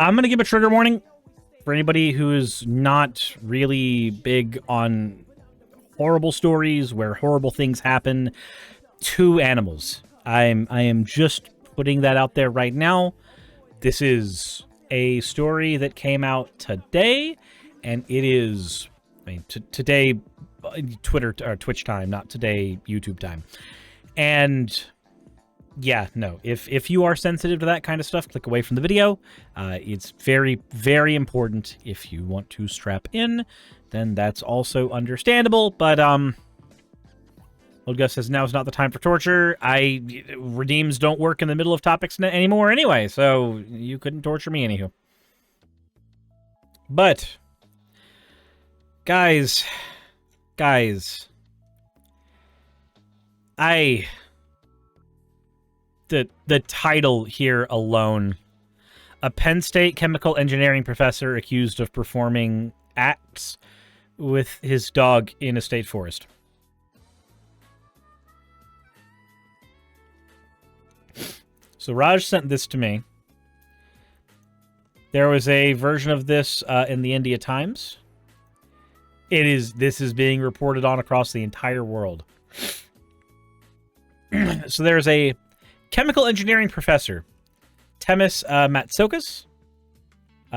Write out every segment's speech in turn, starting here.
I'm going to give a trigger warning for anybody who is not really big on horrible stories where horrible things happen to animals. I am just putting that out there right now. This is a story that came out today, and it is, today Twitter or Twitch time, not today YouTube time. And yeah, no, if you are sensitive to that kind of stuff, click away from the video. It's very, very important. If you want to strap in, then that's also understandable. But Old Gus says now is not the time for torture. Redeems don't work in the middle of topics anymore anyway, so you couldn't torture me anywho. But guys, the title here alone, a Penn State chemical engineering professor accused of performing acts with his dog in a state forest. So Raj sent this to me. There was a version of this in the India Times. This is being reported on across the entire world. So there's a chemical engineering professor, Temis Matsoukas,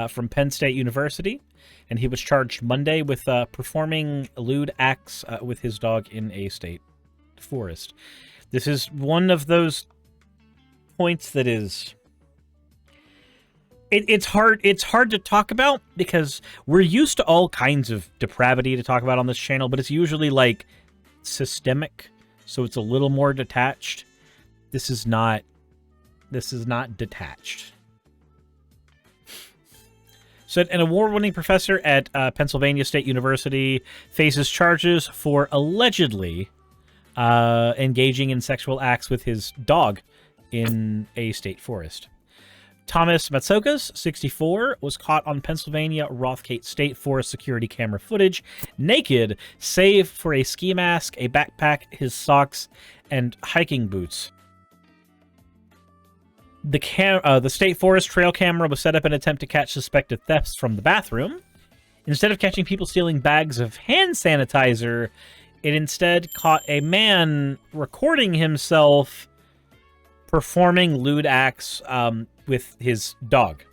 from Penn State University, and he was charged Monday with performing lewd acts with his dog in a state forest. This is one of those points that is... It's hard to talk about because we're used to all kinds of depravity to talk about on this channel, but it's usually like systemic, so it's a little more detached. This is not detached. So an award-winning professor at Pennsylvania State University faces charges for allegedly engaging in sexual acts with his dog in a state forest. Thomas Matsoukas, 64, was caught on Pennsylvania Rothgate State Forest security camera footage, naked, save for a ski mask, a backpack, his socks, and hiking boots. The State Forest trail camera was set up in an attempt to catch suspected thefts from the bathroom. Instead of catching people stealing bags of hand sanitizer, it instead caught a man recording himself performing lewd acts with his dog.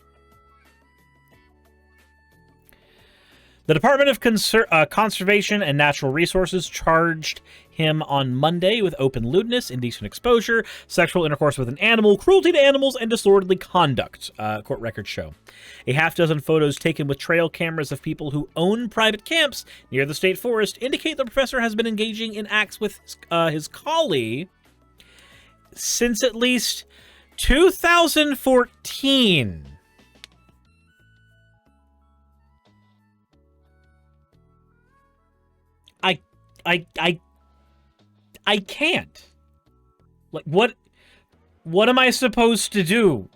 The Department of Conservation and Natural Resources charged him on Monday with open lewdness, indecent exposure, sexual intercourse with an animal, cruelty to animals, and disorderly conduct, court records show. A half-dozen photos taken with trail cameras of people who own private camps near the state forest indicate the professor has been engaging in acts with his collie since at least 2014. I can't. Like, what am I supposed to do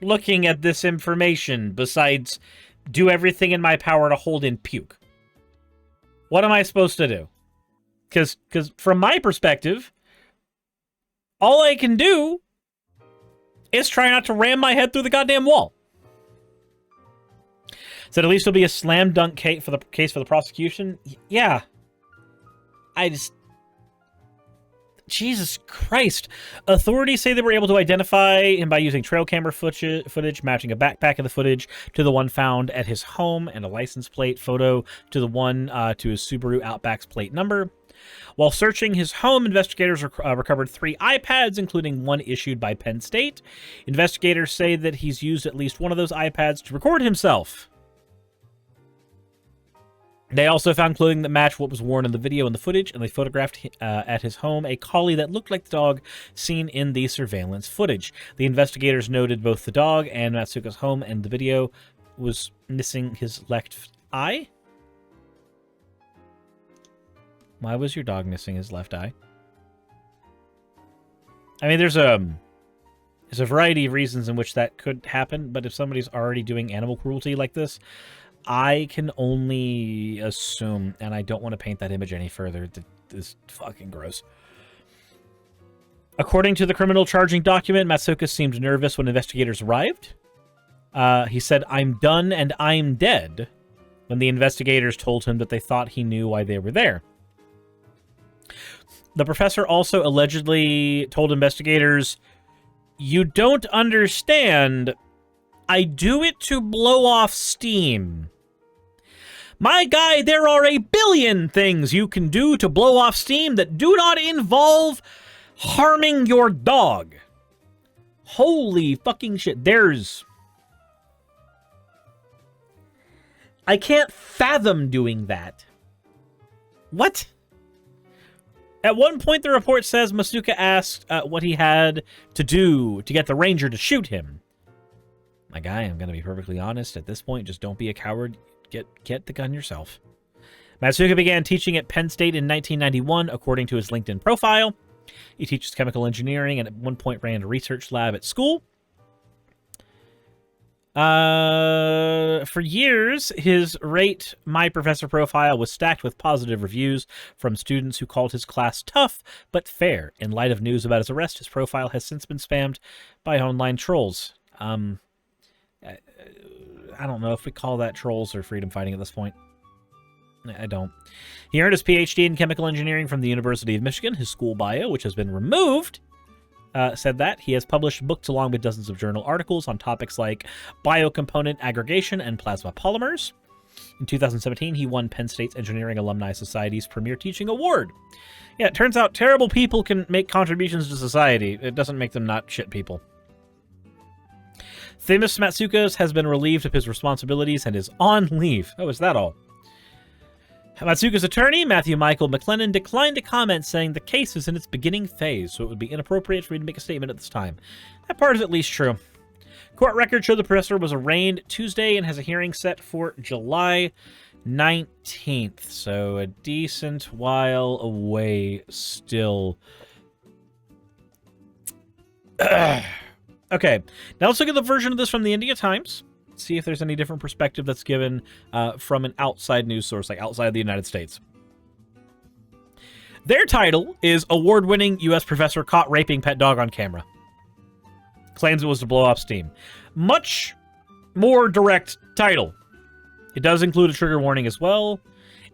looking at this information besides do everything in my power to hold in puke? What am I supposed to do? Because from my perspective, all I can do is try not to ram my head through the goddamn wall. So at least it'll be a slam dunk case for the prosecution. Yeah. Jesus Christ. Authorities say they were able to identify him by using trail camera footage, matching a backpack in the footage to the one found at his home, and a license plate photo to the one to his Subaru Outback's plate number. While searching his home, investigators recovered 3 iPads, including one issued by Penn State. Investigators say that he's used at least one of those iPads to record himself. They also found clothing that matched what was worn in the video and the footage, and they photographed at his home a collie that looked like the dog seen in the surveillance footage. The investigators noted both the dog and Matsoukas' home and the video was missing his left eye. Why was your dog missing his left eye? I mean, there's a variety of reasons in which that could happen, but if somebody's already doing animal cruelty like this, I can only assume, and I don't want to paint that image any further. This is fucking gross. According to the criminal charging document, Matsoukas seemed nervous when investigators arrived. He said, "I'm done and I'm dead," when the investigators told him that they thought he knew why they were there. The professor also allegedly told investigators, "You don't understand. I do it to blow off steam. My guy, there are a billion things you can do to blow off steam that do not involve harming your dog." Holy fucking shit. I can't fathom doing that. What? At one point, the report says Masuka asked what he had to do to get the ranger to shoot him. My guy, I'm going to be perfectly honest. At this point, just don't be a coward. Get the gun yourself. Masuka began teaching at Penn State in 1991, according to his LinkedIn profile. He teaches chemical engineering and at one point ran a research lab at school. For years, his Rate My Professor profile was stacked with positive reviews from students who called his class tough but fair. In light of news about his arrest, his profile has since been spammed by online trolls. I don't know if we call that trolls or freedom fighting at this point. I don't. He earned his PhD in chemical engineering from the University of Michigan. His school bio, which has been removed, said that he has published books along with dozens of journal articles on topics like biocomponent aggregation and plasma polymers. In 2017, he won Penn State's Engineering Alumni Society's Premier Teaching Award. Yeah, it turns out terrible people can make contributions to society. It doesn't make them not shit people. Famous Matsukas has been relieved of his responsibilities and is on leave. Oh, is that all? Matsuka's attorney, Matthew Michael McLennan, declined to comment, saying the case is in its beginning phase, so it would be inappropriate for me to make a statement at this time. That part is at least true. Court records show the professor was arraigned Tuesday and has a hearing set for July 19th, so a decent while away still. Okay, now let's look at the version of this from the India Times. See if there's any different perspective that's given from an outside news source, like outside the United States. Their title is Award-winning U.S. Professor Caught Raping Pet Dog on Camera. Claims it was to blow off steam. Much more direct title. It does include a trigger warning as well.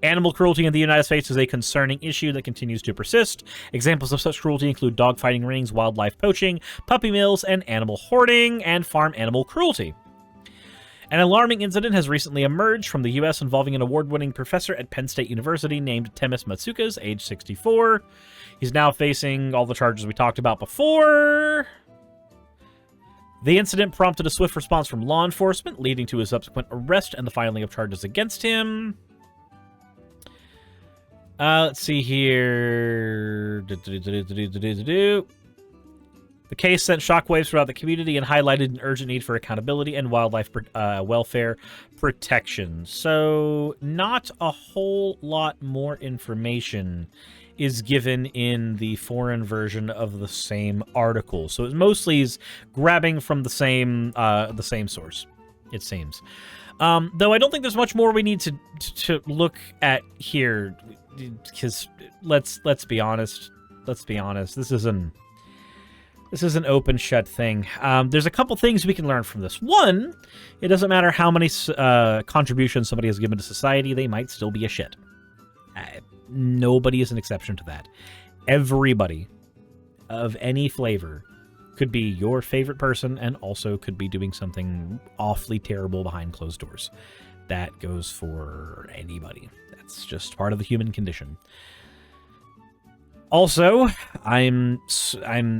Animal cruelty in the United States is a concerning issue that continues to persist. Examples of such cruelty include dogfighting rings, wildlife poaching, puppy mills, and animal hoarding, and farm animal cruelty. An alarming incident has recently emerged from the U.S. involving an award-winning professor at Penn State University named Temis Matsukas, age 64. He's now facing all the charges we talked about before. The incident prompted a swift response from law enforcement, leading to his subsequent arrest and the filing of charges against him. Let's see here. The case sent shockwaves throughout the community and highlighted an urgent need for accountability and wildlife welfare protection. So, not a whole lot more information is given in the foreign version of the same article. So it mostly is grabbing from the same source, it seems. Though I don't think there's much more we need to look at here, because let's be honest. This is an open shut thing. There's a couple things we can learn from this. One, it doesn't matter how many contributions somebody has given to society, they might still be a shit. Nobody is an exception to that. Everybody of any flavor could be your favorite person and also could be doing something awfully terrible behind closed doors. That goes for anybody. That's just part of the human condition. Also, I'm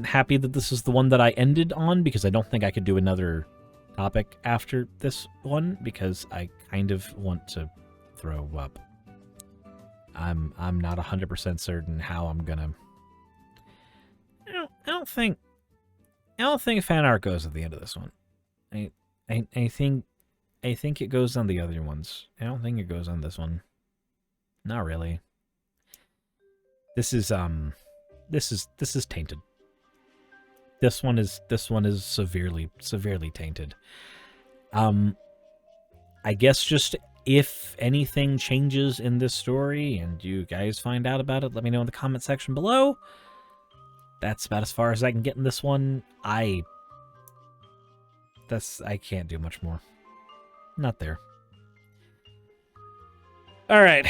happy that this is the one that I ended on, because I don't think I could do another topic after this one, because I kind of want to throw up. I'm not 100% certain how I'm gonna. I don't think fan art goes at the end of this one. I think it goes on the other ones. I don't think it goes on this one. Not really. This is tainted. This one is severely tainted. I guess just if anything changes in this story and you guys find out about it, let me know in the comment section below. That's about as far as I can get in this one. I can't do much more. Not there. All right.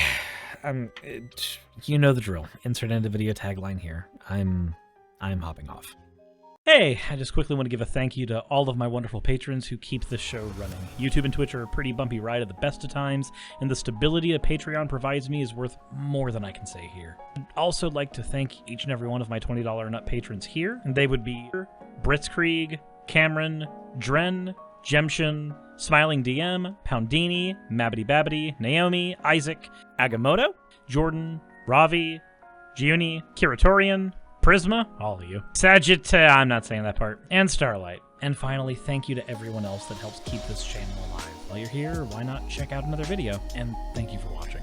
You know the drill. Insert end of video tagline here. I'm hopping off. Hey, I just quickly want to give a thank you to all of my wonderful patrons who keep this show running. YouTube and Twitch are a pretty bumpy ride at the best of times, and the stability a Patreon provides me is worth more than I can say here. I'd also like to thank each and every one of my $20 and up patrons here, and they would be Britzkrieg, Cameron, Dren, Jemshin, Smiling DM, Poundini, Mabbity Babbity, Naomi, Isaac, Agamotto, Jordan, Ravi, Giuni, Kiratorian, Prisma, all of you, I'm not saying that part, and Starlight. And finally, thank you to everyone else that helps keep this channel alive. While you're here, why not check out another video? And thank you for watching.